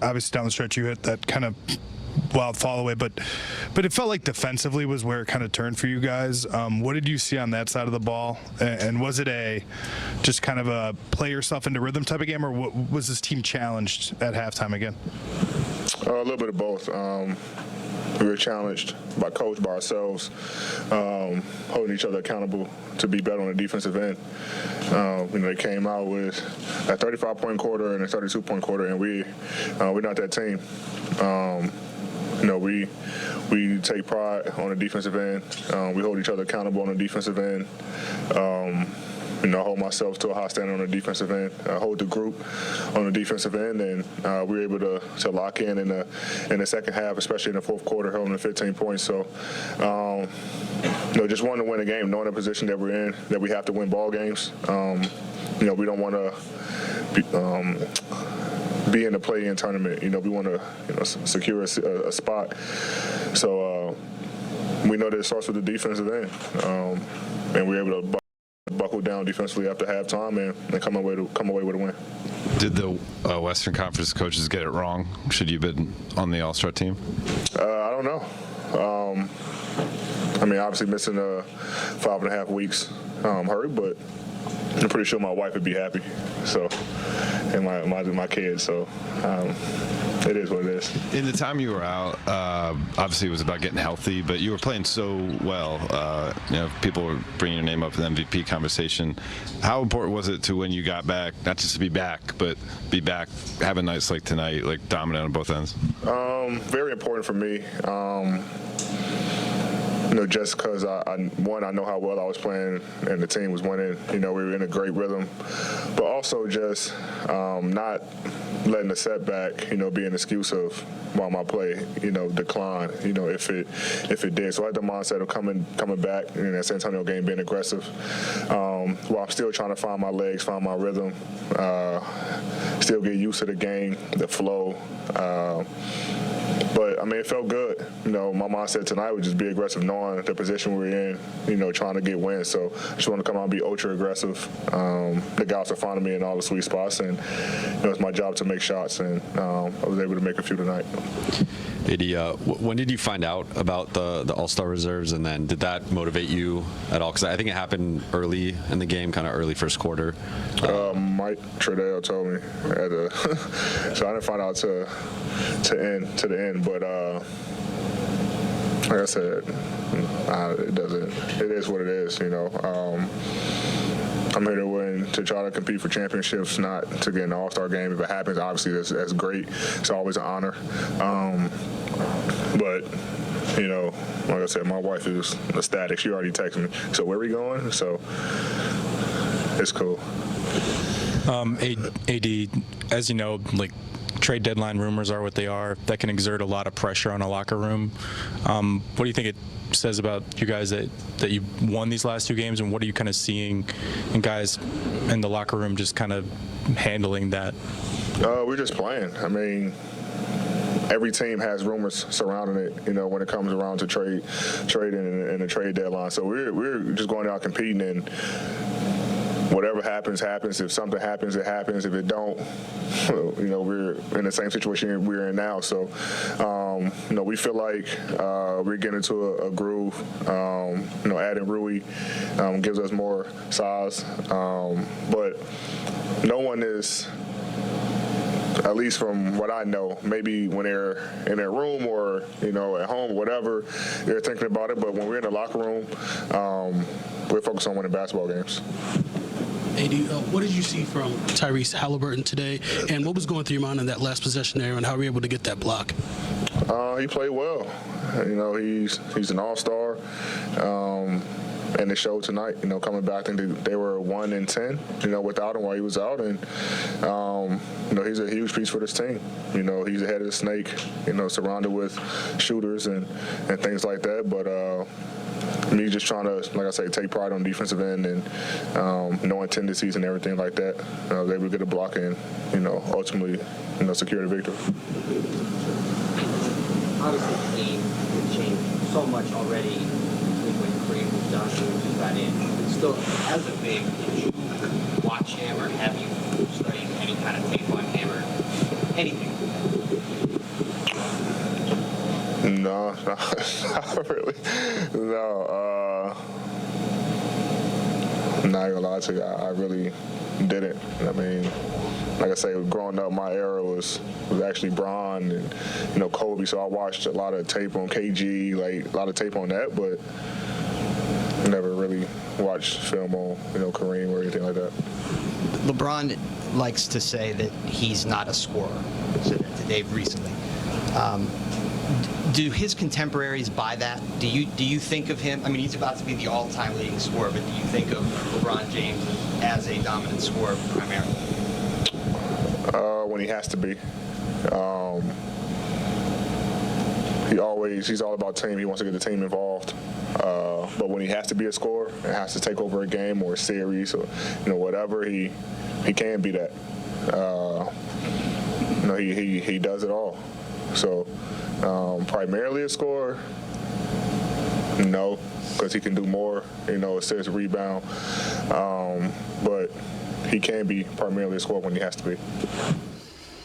obviously down the stretch you hit that kind of wild fall away, but it felt like defensively was where it kind of turned for you guys. What did you see on that side of the ball, and was it just kind of a play yourself into rhythm type of game, or was this team challenged at halftime again? A little bit of both. We were challenged by coach, by ourselves, holding each other accountable to be better on the defensive end. They came out with a 35-point quarter and a 32-point quarter, and we're not that team. We take pride on the defensive end. We hold each other accountable on the defensive end. I hold myself to a high standard on the defensive end. I hold the group on the defensive end, and we were able to lock in the second half, especially in the fourth quarter, holding the 15 points. So, just wanting to win a game, knowing the position that we're in, that we have to win ball games. We don't want to be in the play-in tournament. We want to secure a spot. So we know that it starts with the defensive end, and we're able to buckle down defensively after halftime and come away with a win. Did the Western Conference coaches get it wrong? Should you have been on the All-Star team? I don't know. Obviously missing 5.5 weeks hurt, but I'm pretty sure my wife would be happy. So, and my kids. So, it is what it is. In the time you were out, obviously it was about getting healthy, but you were playing so well. People were bringing your name up in the MVP conversation. How important was it to when you got back, not just to be back, but be back, having nights like tonight, like dominant on both ends? Very important for me. Just because I know how well I was playing and the team was winning. We were in a great rhythm, but also just not letting the setback, be an excuse of why my play, decline. If it did. So I had the mindset of coming back in that San Antonio game, being aggressive, while I'm still trying to find my legs, find my rhythm, still get used to the game, the flow. But it felt good. My mindset tonight would just be aggressive, knowing the position we're in, trying to get wins. So I just want to come out and be ultra aggressive. The guys are finding me in all the sweet spots, and it's my job to make shots, and I was able to make a few tonight. AD, when did you find out about the All-Star reserves, and then did that motivate you at all? Because I think it happened early in the game, kind of early first quarter. Mike Trudell told me, so I didn't find out to the end. But like I said, it doesn't. It is what it is. I'm here to win, to try to compete for championships, not to get in the All-Star game. If it happens, obviously that's great. It's always an honor. But like I said, my wife is ecstatic. She already texted me. So where are we going? So it's cool. AD, as you know, trade deadline rumors are what they are. That can exert a lot of pressure on a locker room. What do you think it says about you guys that you won these last two games, and what are you kind of seeing in guys in the locker room just kind of handling that? We're just playing. Every team has rumors surrounding it, when it comes around to trading and the trade deadline. So we're just going out competing, and whatever happens, happens. If something happens, it happens. If it don't, we're in the same situation we're in now. So, we feel like we're getting into a groove. Adding Rui gives us more size. But no one is, at least from what I know, maybe when they're in their room or, at home, whatever, they're thinking about it. But when we're in the locker room, we're focused on winning basketball games. AD, what did you see from Tyrese Halliburton today, and what was going through your mind in that last possession there, and how were you able to get that block? He played well. He's an all-star, and it showed tonight. Coming back, I think they were 1-10. Without him while he was out, and he's a huge piece for this team. He's ahead of the snake. Surrounded with shooters and things like that, but. Me just trying to, like I say, take pride on the defensive end and knowing tendencies and everything like that. I was able to get a block and, ultimately, secure the victory. Obviously, the game has changed so much already between when Kareem was done and when you got in. But still, as a big, did you watch him or have you studied any kind of tape on him or anything? No, not really. No. I'm not gonna lie to you. I really didn't. I mean, like I say, growing up, my era was actually Bron and Kobe. So I watched a lot of tape on KG, like a lot of tape on that, but never really watched film on Kareem or anything like that. LeBron likes to say that he's not a scorer. Said that to Dave recently. Do his contemporaries buy that? Do you think of him? I mean, he's about to be the all-time leading scorer, but do you think of LeBron James as a dominant scorer primarily? When he has to be. He's all about team. He wants to get the team involved. But when he has to be a scorer and has to take over a game or a series or whatever, he can be that. He does it all. So primarily a scorer, no, because he can do more. Assist, rebound. But he can be primarily a scorer when he has to be.